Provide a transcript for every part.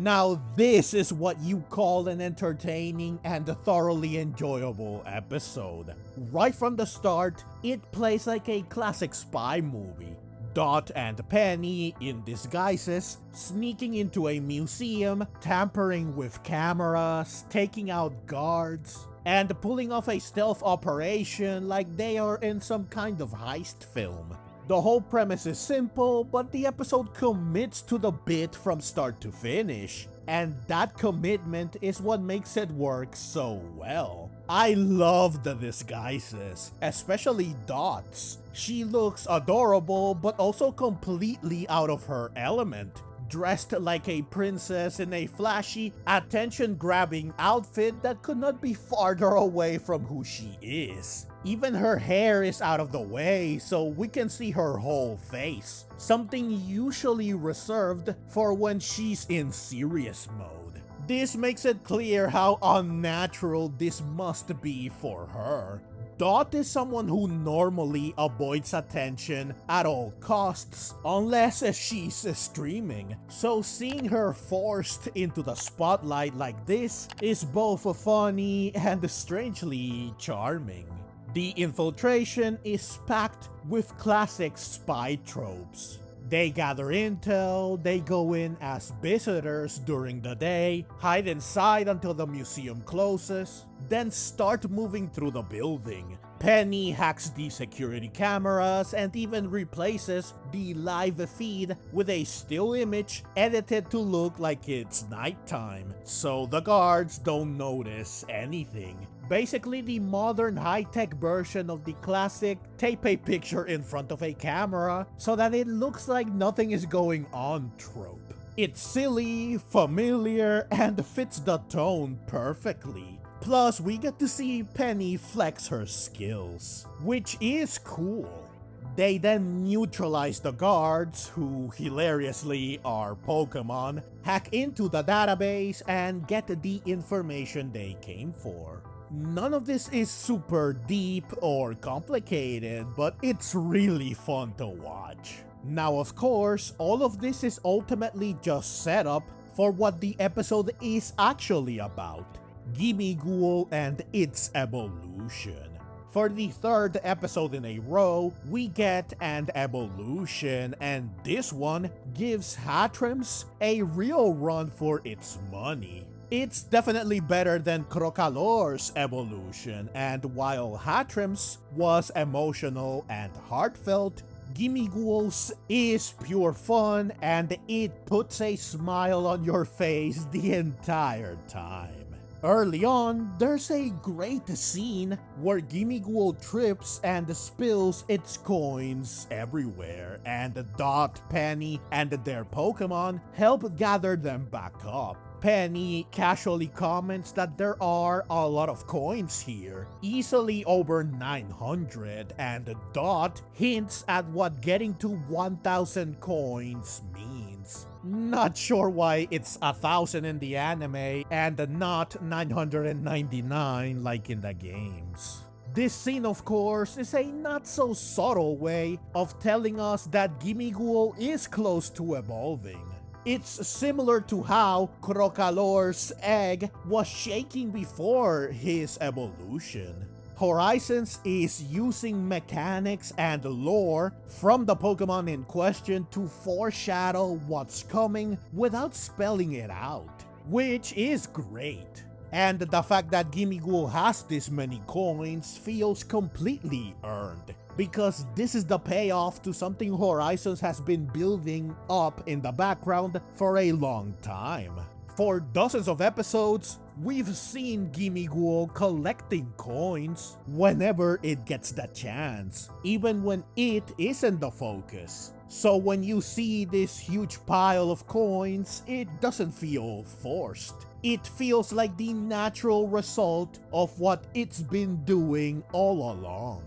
Now this is what you call an entertaining and thoroughly enjoyable episode. Right from the start, it plays like a classic spy movie. Dot and Penny, in disguises, sneaking into a museum, tampering with cameras, taking out guards, and pulling off a stealth operation like they are in some kind of heist film. The whole premise is simple, but the episode commits to the bit from start to finish, and that commitment is what makes it work so well. I love the disguises, especially Dot's. She looks adorable, but also completely out of her element. Dressed like a princess in a flashy, attention-grabbing outfit that could not be farther away from who she is. Even her hair is out of the way, so we can see her whole face, something usually reserved for when she's in serious mode. This makes it clear how unnatural this must be for her. Dot is someone who normally avoids attention at all costs, unless she's streaming, so seeing her forced into the spotlight like this is both funny and strangely charming. The infiltration is packed with classic spy tropes. They gather intel, they go in as visitors during the day, hide inside until the museum closes, then start moving through the building. Penny hacks the security cameras and even replaces the live feed with a still image edited to look like it's nighttime, so the guards don't notice anything. Basically the modern high-tech version of the classic tape a picture in front of a camera so that it looks like nothing is going on trope. It's silly, familiar, and fits the tone perfectly. Plus, we get to see Penny flex her skills, which is cool. They then neutralize the guards, who hilariously are Pokémon, hack into the database, and get the information they came for. None of this is super deep or complicated, but it's really fun to watch. Now, of course, all of this is ultimately just set up for what the episode is actually about: Gimmighoul and its evolution. For the third episode in a row, we get an evolution, and this one gives Hatrams a real run for its money. It's definitely better than Crocalor's evolution, and while Hatrams was emotional and heartfelt, Gimmighoul's is pure fun and it puts a smile on your face the entire time. Early on, there's a great scene where Gimmighoul trips and spills its coins everywhere, and Dot, Penny, and their Pokémon help gather them back up. Penny casually comments that there are a lot of coins here, easily over 900, and Dot hints at what getting to 1000 coins means. Not sure why it's 1000 in the anime and not 999 like in the games. This scene, of course, is a not so subtle way of telling us that Gimmighoul is close to evolving. It's similar to how Crocalor's egg was shaking before his evolution. Horizons is using mechanics and lore from the Pokemon in question to foreshadow what's coming without spelling it out, which is great. And the fact that Gimmighoul has this many coins feels completely earned, because this is the payoff to something Horizons has been building up in the background for a long time. For dozens of episodes, we've seen Gimmighoul collecting coins whenever it gets the chance, even when it isn't the focus. So when you see this huge pile of coins, it doesn't feel forced. It feels like the natural result of what it's been doing all along.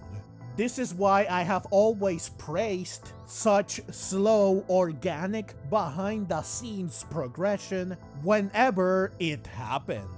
This is why I have always praised such slow, organic, behind-the-scenes progression whenever it happened.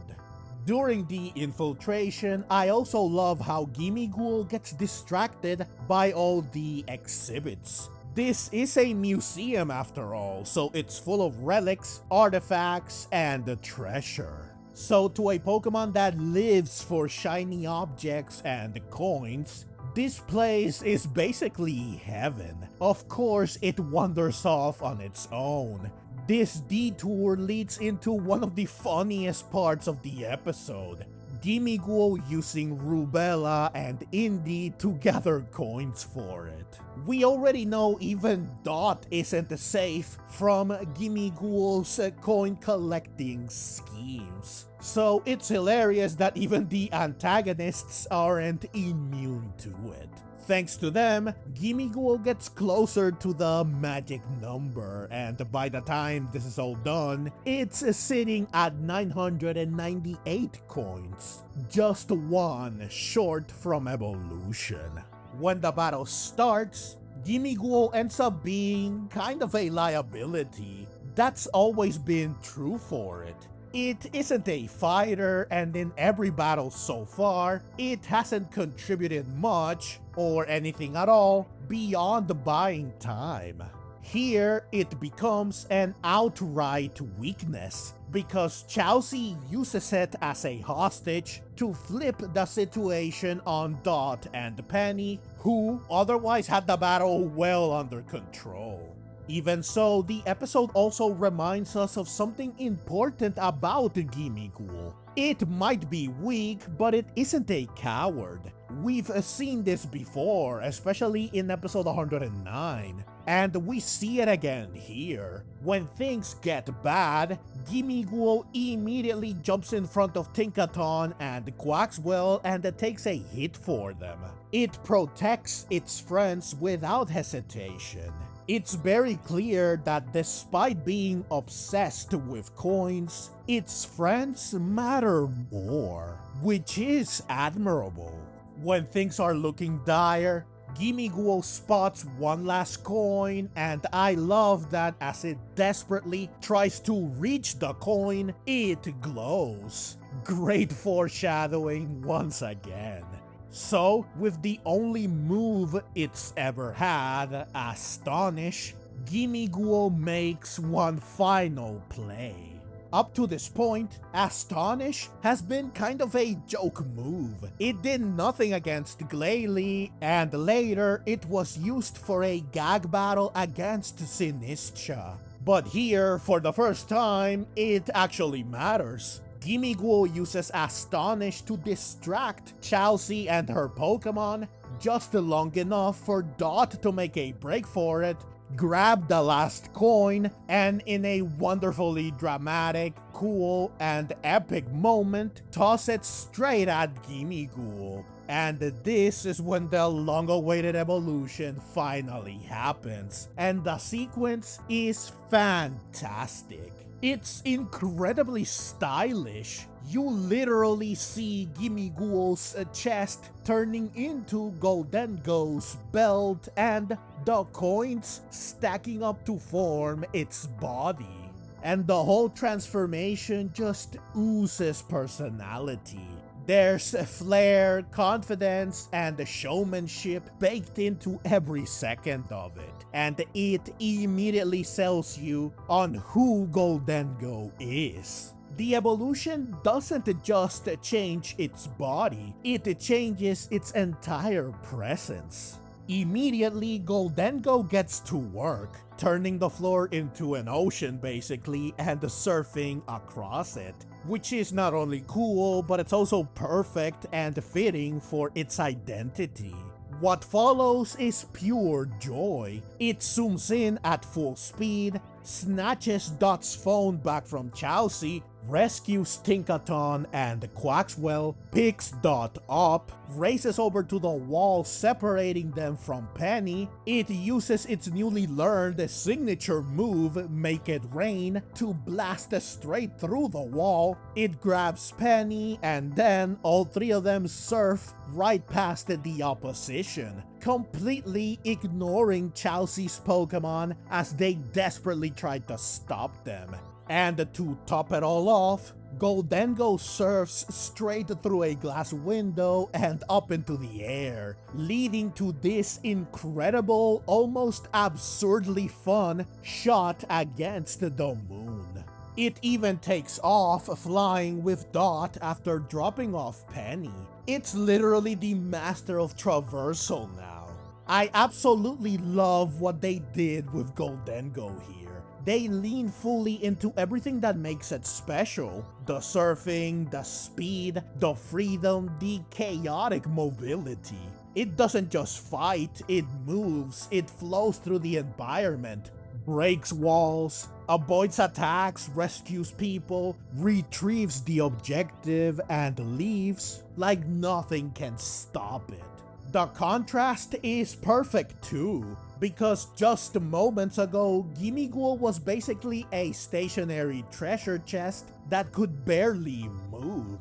During the infiltration, I also love how Gimmighoul gets distracted by all the exhibits. This is a museum after all, so it's full of relics, artifacts, and treasure. So to a Pokemon that lives for shiny objects and coins, this place is basically heaven. Of course, it wanders off on its own. This detour leads into one of the funniest parts of the episode. Gimmighoul using Rubella and Indy to gather coins for it. We already know even Dot isn't safe from Gimmighoul's coin collecting schemes. So it's hilarious that even the antagonists aren't immune to it. Thanks to them, Gimmighoul gets closer to the magic number, and by the time this is all done, it's sitting at 998 coins, just one short from evolution. When the battle starts, Gimmighoul ends up being kind of a liability. That's always been true for it. It isn't a fighter, and in every battle so far, it hasn't contributed much, or anything at all, beyond buying time. Here, it becomes an outright weakness, because Chelsea uses it as a hostage to flip the situation on Dot and Penny, who otherwise had the battle well under control. Even so, the episode also reminds us of something important about Gimmighoul. It might be weak, but it isn't a coward. We've seen this before, especially in episode 109, and we see it again here. When things get bad, Gimmighoul immediately jumps in front of Tinkaton and Quaxwell and takes a hit for them. It protects its friends without hesitation. It's very clear that despite being obsessed with coins, its friends matter more, which is admirable. When things are looking dire, Gimmighoul spots one last coin, and I love that as it desperately tries to reach the coin, it glows. Great foreshadowing once again. So, with the only move it's ever had, Astonish, Gimmighoul makes one final play. Up to this point, Astonish has been kind of a joke move. It did nothing against Glalie, and later it was used for a gag battle against Sinistcha. But here, for the first time, it actually matters. Gimmighoul uses Astonish to distract Chelsea and her Pokemon just long enough for Dot to make a break for it, grab the last coin, and in a wonderfully dramatic, cool, and epic moment, toss it straight at Gimmighoul. And this is when the long-awaited evolution finally happens, and the sequence is fantastic. It's incredibly stylish. You literally see Gimmighoul's chest turning into Gholdengo's belt and the coins stacking up to form its body. And the whole transformation just oozes personality. There's flair, confidence, and showmanship baked into every second of it, and it immediately sells you on who Gholdengo is. The evolution doesn't just change its body, it changes its entire presence. Immediately, Gholdengo gets to work, turning the floor into an ocean basically and surfing across it, which is not only cool, but it's also perfect and fitting for its identity. What follows is pure joy. It zooms in at full speed, snatches Dot's phone back from Chelsea, rescues Tinkaton and Quaxwell, picks Dot up, races over to the wall separating them from Penny. It uses its newly learned signature move, Make It Rain, to blast straight through the wall. It grabs Penny, and then all three of them surf right past the opposition, completely ignoring Chelsea's Pokemon as they desperately try to stop them. And to top it all off, Gholdengo surfs straight through a glass window and up into the air, leading to this incredible, almost absurdly fun shot against the moon. It even takes off flying with Dot after dropping off Penny. It's literally the master of traversal now. I absolutely love what they did with Gholdengo here. They lean fully into everything that makes it special. The surfing, the speed, the freedom, the chaotic mobility. It doesn't just fight, it moves, it flows through the environment, breaks walls, avoids attacks, rescues people, retrieves the objective, and leaves like nothing can stop it. The contrast is perfect too, because just moments ago, Gimmighoul was basically a stationary treasure chest that could barely move.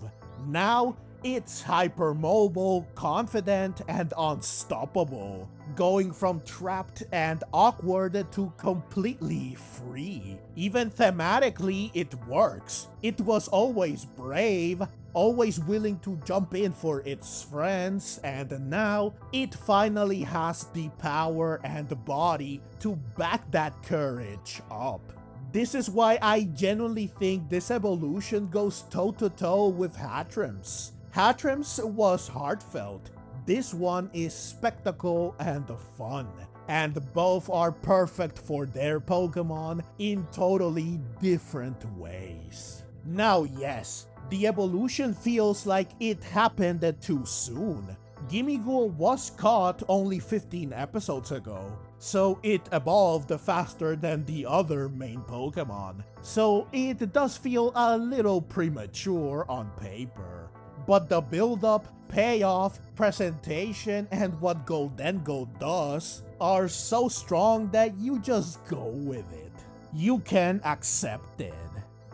Now, it's hypermobile, confident, and unstoppable, going from trapped and awkward to completely free. Even thematically, it works. It was always brave, always willing to jump in for its friends, and now it finally has the power and the body to back that courage up. This is why I genuinely think this evolution goes toe-to-toe with Hatrim's. Hatrim's was heartfelt. This one is spectacle and fun, and both are perfect for their Pokemon in totally different ways. Now yes, the evolution feels like it happened too soon. Gimmighoul was caught only 15 episodes ago, so it evolved faster than the other main Pokemon, so it does feel a little premature on paper. But the build-up, payoff, presentation, and what Gholdengo does are so strong that you just go with it. You can accept it.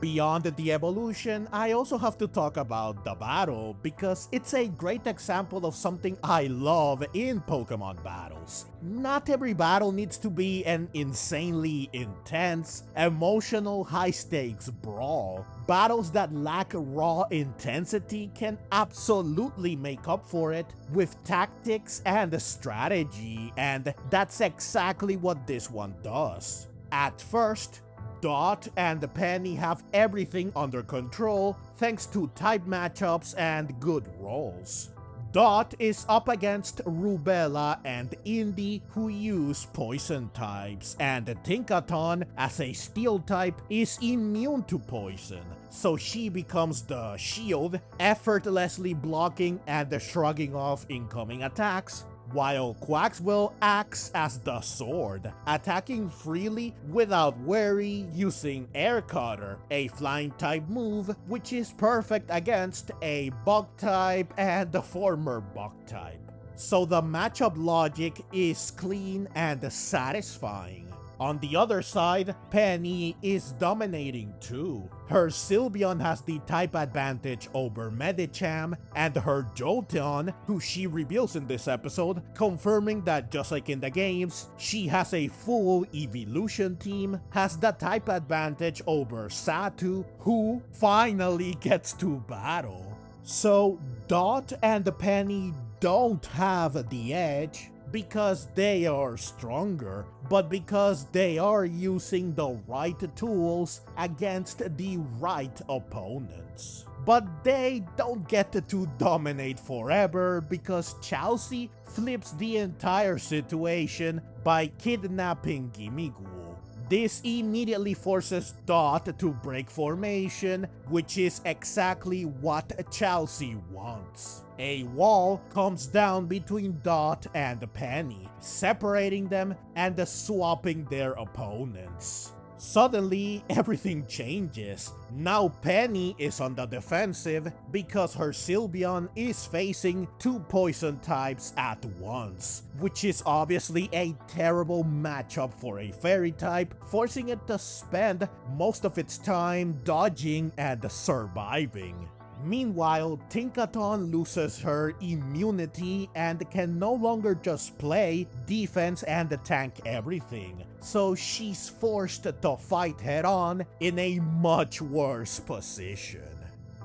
Beyond the evolution, I also have to talk about the battle because it's a great example of something I love in Pokemon battles. Not every battle needs to be an insanely intense, emotional, high-stakes brawl. Battles that lack raw intensity can absolutely make up for it with tactics and strategy, and that's exactly what this one does. At first, Dot and Penny have everything under control thanks to type matchups and good rolls. Dot is up against Rubella and Indy, who use poison types, and Tinkaton, as a steel type, is immune to poison, so she becomes the shield, effortlessly blocking and shrugging off incoming attacks, while Quaxwell acts as the sword, attacking freely without worry using Air Cutter, a flying type move which is perfect against a bug type and the former bug type. So the matchup logic is clean and satisfying. On the other side, Penny is dominating too. Her Sylveon has the type advantage over Medicham, and her Jolteon, who she reveals in this episode, confirming that just like in the games, she has a full evolution team, has the type advantage over Satu, who finally gets to battle. So Dot and Penny don't have the edge, because they are stronger, but because they are using the right tools against the right opponents. But they don't get to dominate forever because Chelsea flips the entire situation by kidnapping Gimmighoul. This immediately forces Dot to break formation, which is exactly what Chelsea wants. A wall comes down between Dot and Penny, separating them and swapping their opponents. Suddenly, everything changes. Now Penny is on the defensive because her Sylveon is facing two poison types at once, which is obviously a terrible matchup for a fairy type, forcing it to spend most of its time dodging and surviving. Meanwhile, Tinkaton loses her immunity and can no longer just play defense and tank everything, so she's forced to fight head-on in a much worse position.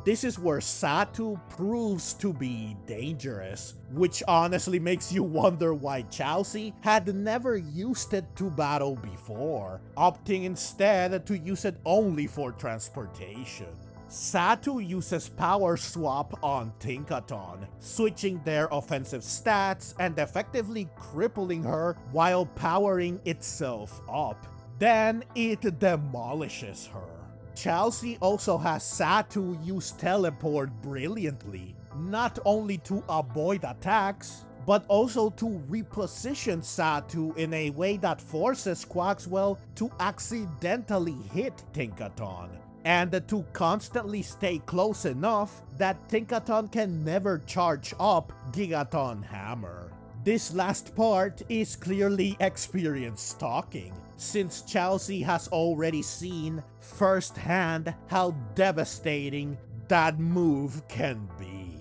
This is where Satu proves to be dangerous, which honestly makes you wonder why Chelsea had never used it to battle before, opting instead to use it only for transportation. Satu uses Power Swap on Tinkaton, switching their offensive stats and effectively crippling her while powering itself up. Then it demolishes her. Chelsea also has Satu use Teleport brilliantly, not only to avoid attacks, but also to reposition Satu in a way that forces Quaxwell to accidentally hit Tinkaton, and to constantly stay close enough that Tinkaton can never charge up Gigaton Hammer. This last part is clearly experience stalking, since Chelsea has already seen firsthand how devastating that move can be.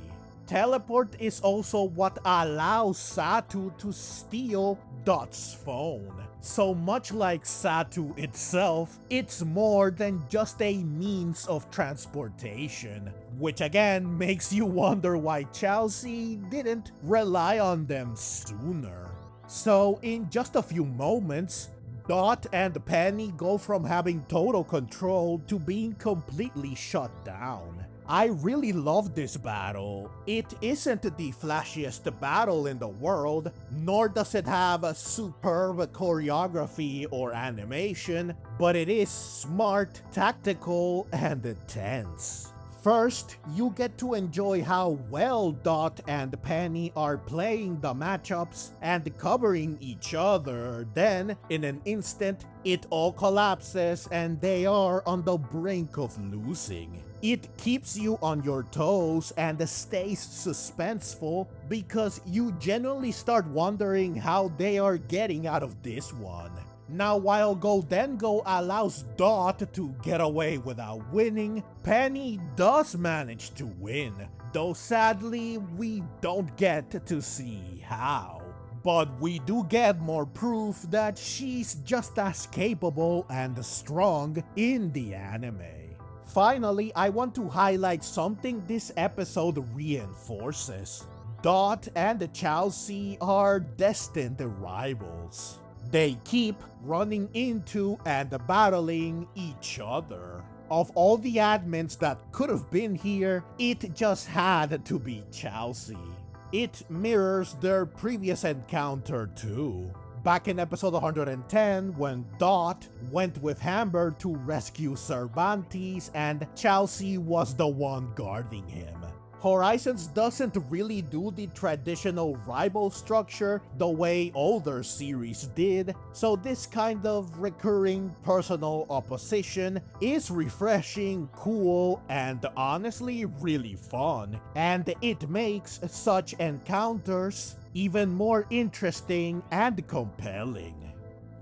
Teleport is also what allows Satu to steal Dot's phone. So much like Satu itself, it's more than just a means of transportation, which again makes you wonder why Chelsea didn't rely on them sooner. So in just a few moments, Dot and Penny go from having total control to being completely shut down. I really love this battle. It isn't the flashiest battle in the world, nor does it have a superb choreography or animation, but it is smart, tactical, and tense. First, you get to enjoy how well Dot and Penny are playing the matchups and covering each other. Then, in an instant, it all collapses and they are on the brink of losing. It keeps you on your toes and stays suspenseful because you genuinely start wondering how they are getting out of this one. Now, while Gholdengo allows Dot to get away without winning, Penny does manage to win, though sadly we don't get to see how. But we do get more proof that she's just as capable and strong in the anime. Finally, I want to highlight something this episode reinforces. Dot and Chelsea are destined rivals. They keep running into and battling each other. Of all the admins that could have been here, it just had to be Chelsea. It mirrors their previous encounter too. Back in episode 110, when Dot went with Hamber to rescue Cervantes and Chelsea was the one guarding him. Horizons doesn't really do the traditional rival structure the way older series did, so this kind of recurring personal opposition is refreshing, cool, and honestly really fun, and it makes such encounters even more interesting and compelling.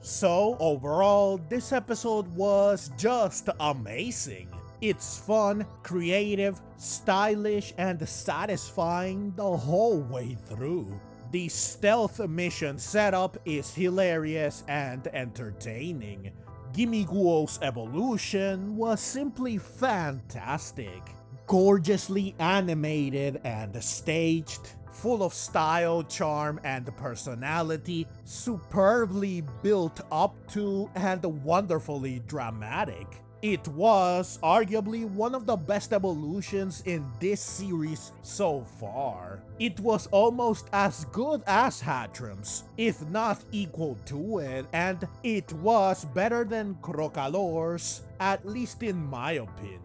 So overall, this episode was just amazing. It's fun, creative, stylish, and satisfying the whole way through. The stealth mission setup is hilarious and entertaining. Gimmighoul's evolution was simply fantastic. Gorgeously animated and staged, full of style, charm, and personality, superbly built up to, and wonderfully dramatic. It was arguably one of the best evolutions in this series so far. It was almost as good as Hattrem's, if not equal to it, and it was better than Crocalor's, at least in my opinion.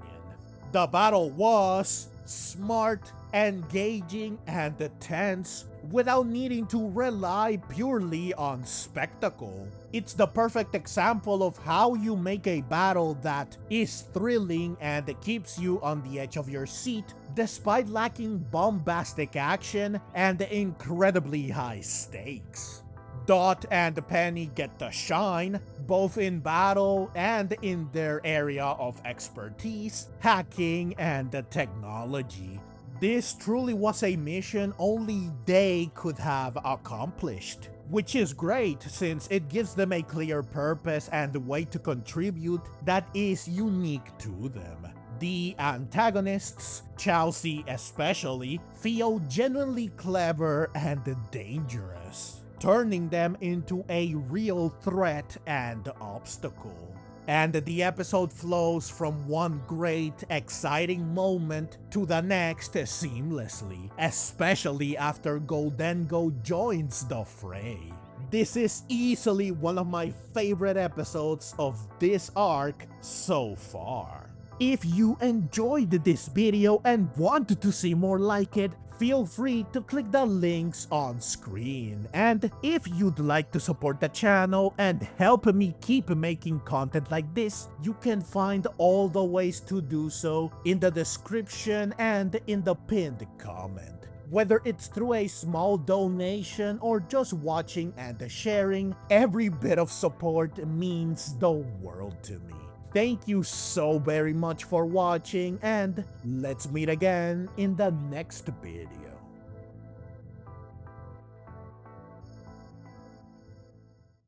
The battle was smart, engaging, and tense without needing to rely purely on spectacle. It's the perfect example of how you make a battle that is thrilling and keeps you on the edge of your seat despite lacking bombastic action and incredibly high stakes. Dot and Penny get to shine, both in battle and in their area of expertise, hacking, and technology. This truly was a mission only they could have accomplished, which is great since it gives them a clear purpose and way to contribute that is unique to them. The antagonists, Chelsea especially, feel genuinely clever and dangerous, turning them into a real threat and obstacle. And the episode flows from one great, exciting moment to the next seamlessly, especially after Gholdengo joins the fray. This is easily one of my favorite episodes of this arc so far. If you enjoyed this video and want to see more like it, feel free to click the links on screen. And if you'd like to support the channel and help me keep making content like this, you can find all the ways to do so in the description and in the pinned comment. Whether it's through a small donation or just watching and sharing, every bit of support means the world to me. Thank you so very much for watching, and let's meet again in the next video.